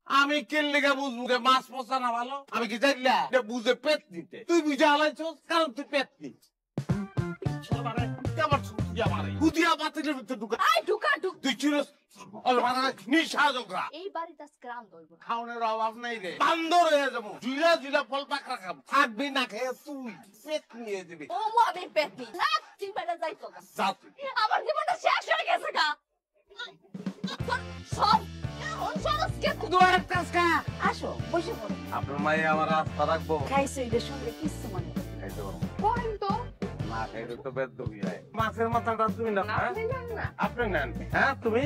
আমি কেল্লিগা বুঝবো মাছ পচা না ভালো আমি কি জানলা বুঝে পেট নিতে তুই বুঝে আলাইছস কারণ তুই পেট নিস খাওনের অভাব নাই রে বান্দর হয়ে যাবো জুলা জুলা ফল পাকড়া খাবো থাকবি না খেয়ে তুই পেট নিয়ে যাবি আমি পেট নি যাইতো আমার জীবনটা শেষ হয়ে গেছে গা সব আসো বসে পড়ো আপনার মাই আমার রাস্তা রাখবো খাইছো এদের সঙ্গে কিছু মনে খাইতে পারবো করেন তো না খাইলে তো বেদ দবি হয় মাছের মাথাটা তুমি না আপনি নেন হ্যাঁ তুমি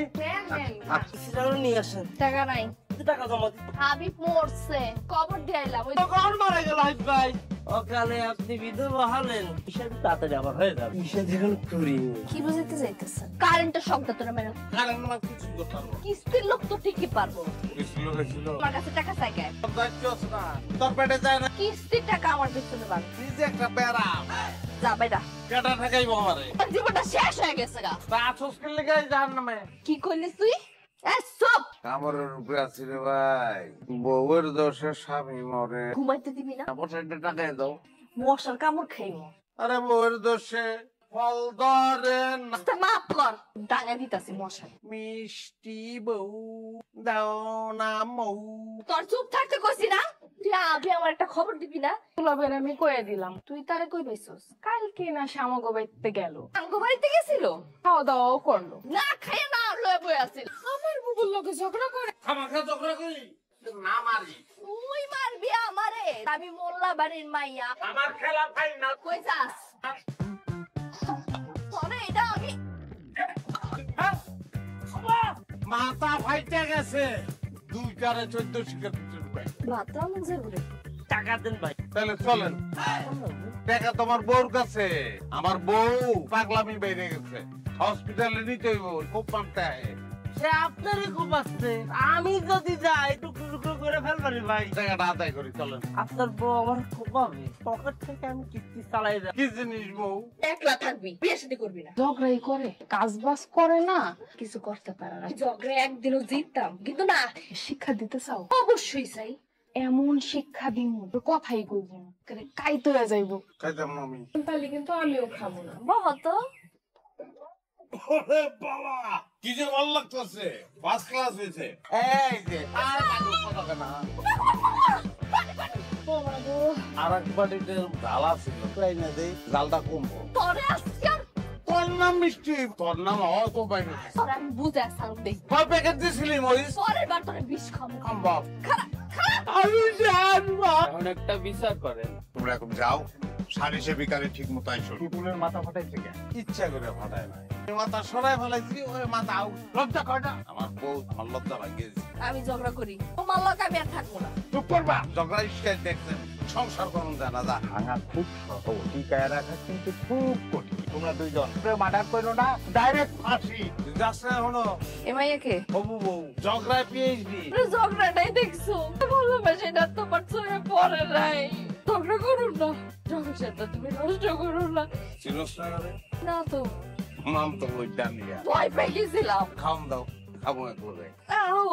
নিয়ে আসেন টাকা নাই টাকা জমা দিতে হাবিব মরছে কবর দিয়ে আইলাম ওই কখন মারা গেল হাবিব ভাই অকালে আপনি বিধবা হলেন হিসাব তাড়াতাড়ি আবার হয়ে যাবে হিসাব এখন করি কি বুঝাইতে যাইতেছেন কারেন্টের শব্দ তোরা মেরে কারণ আমার কিছু করতে পারবো কিস্তির লোক তো ঠিকই পারবো কিছু গেছিল আমার কাছে টাকা চাই কে যাচ্ছস না তোর পেটে যায় না কিস্তির টাকা আমার পিছনে বাদ নিজে একটা বেড়া যা বাইরা কেটা ঠেকাইবো আমারে জীবনটা শেষ হয়ে গেছে গা আছস কে লেগাই জাহান নামে কি কইলিস তুই সব কামড়ের উপরে আছি রে ভাই বউয়ের দোষে স্বামী মরে ঘুমাইতে দিবি না বসাইতে টাকায় দাও মশার কামড় খাইবো আরে বউয়ের দোষে ফল ধরেন মাফ কর ডাঙা দিতাছি মশাই মিষ্টি বউ দাও না মৌ তোর চুপ থাকতে কইছি না তুই আবি আমার একটা খবর দিবি না লবের আমি কয়ে দিলাম তুই তারে কই পাইছস কালকে না শ্যামগো বাড়িতে গেল আঙ্গ বাড়িতে গেছিল খাওয়া দাওয়াও করলো না খাইয়ে না লয়ে বই আছিল আমার বুবুর লোকে ঝগড়া করে আমাকে ঝগড়া করি না মারি তুই মারবি আমারে আমি মোল্লা বাড়ির মাইয়া আমার খেলা ফাই না কই যাস তোরে এটা আমি মাথা ফাইটে গেছে দুই কারে 14 শিকার মাত্রা মজা করে টাকা দেন ভাই তাহলে চলেন টাকা তোমার বউর কাছে আমার বউ পাগলামি বেড়ে গেছে হসপিটালে নিতে হইব খুব পান্তা সে আপনারই খুব আসছে আমি যদি যাই টুকরো টুকরো করে ফেলবারি ভাই টাকাটা আদায় করি চলেন আপনার বউ আমার খুব হবে পকেট থেকে আমি কিস্তি চালাই যাই কি জিনিস বউ একলা থাকবি বিয়ে শাদী করবি না ঝগড়াই করে কাজ বাজ করে না কিছু করতে পারে না ঝগড়া একদিনও জিততাম কিন্তু না শিক্ষা দিতে চাও অবশ্যই চাই এমন শিক্ষা দিন কথাই কইব না কাইতে হয়ে যাইব খাইতাম না আমি তাহলে কিন্তু আমিও খাবো না বহুত ওরে বাবা কি যে ভালো লাগতেছে ফার্স্ট ক্লাস হয়েছে এই যে আর পাগল কথা না আর এক বাড়িতে জাল আছে তাই না দেই জালটা কমবো তোরে আজকে তোর নাম মিষ্টি তোর নাম হয়ত বাইরে তোরে আমি বুঝে শান্তি কয় প্যাকেট দিছিলি মরিস পরের বার তোরে বিষ খাবো সম্ভব খারাপ আমি জানবা এখন একটা বিচার করেন তোমরা এখন যাও সারিসে বিকালে ঠিক মতো আইসো টুটুলের মাথা ফাটাইছে কেন ইচ্ছা করে ফাটায় নাই মাথা সরাই ফেলাইছি ওই মাথা আউট লজ্জা কয়টা আমার বউ আমার লজ্জা লাগিয়েছে আমি ঝগড়া করি তোমার লোক আমি আর থাকবো না চুপ করবা ঝগড়া স্টাইল দেখছেন সংসার করুন জানা যা ভাঙা খুব সহজ টিকায় রাখা কিন্তু খুব কঠিন তোমরা দুইজন মার্ডার করো না ডাইরেক্ট ফাঁসি যাস না হলো এমাইয়াকে হবু বউ ঝগড়ায় পিএইচডি ঝগড়াটাই দেখছো ভালোবাসে না তোমার চোখে পড়ে নাই ঝগড়া করুন না সংসারটা তুমি নষ্ট করো না চিরস্নারে না তো মাম তো ওই জানিয়া ভয় পেয়ে গেছিলাম খাম দাও খাবো একবারে আও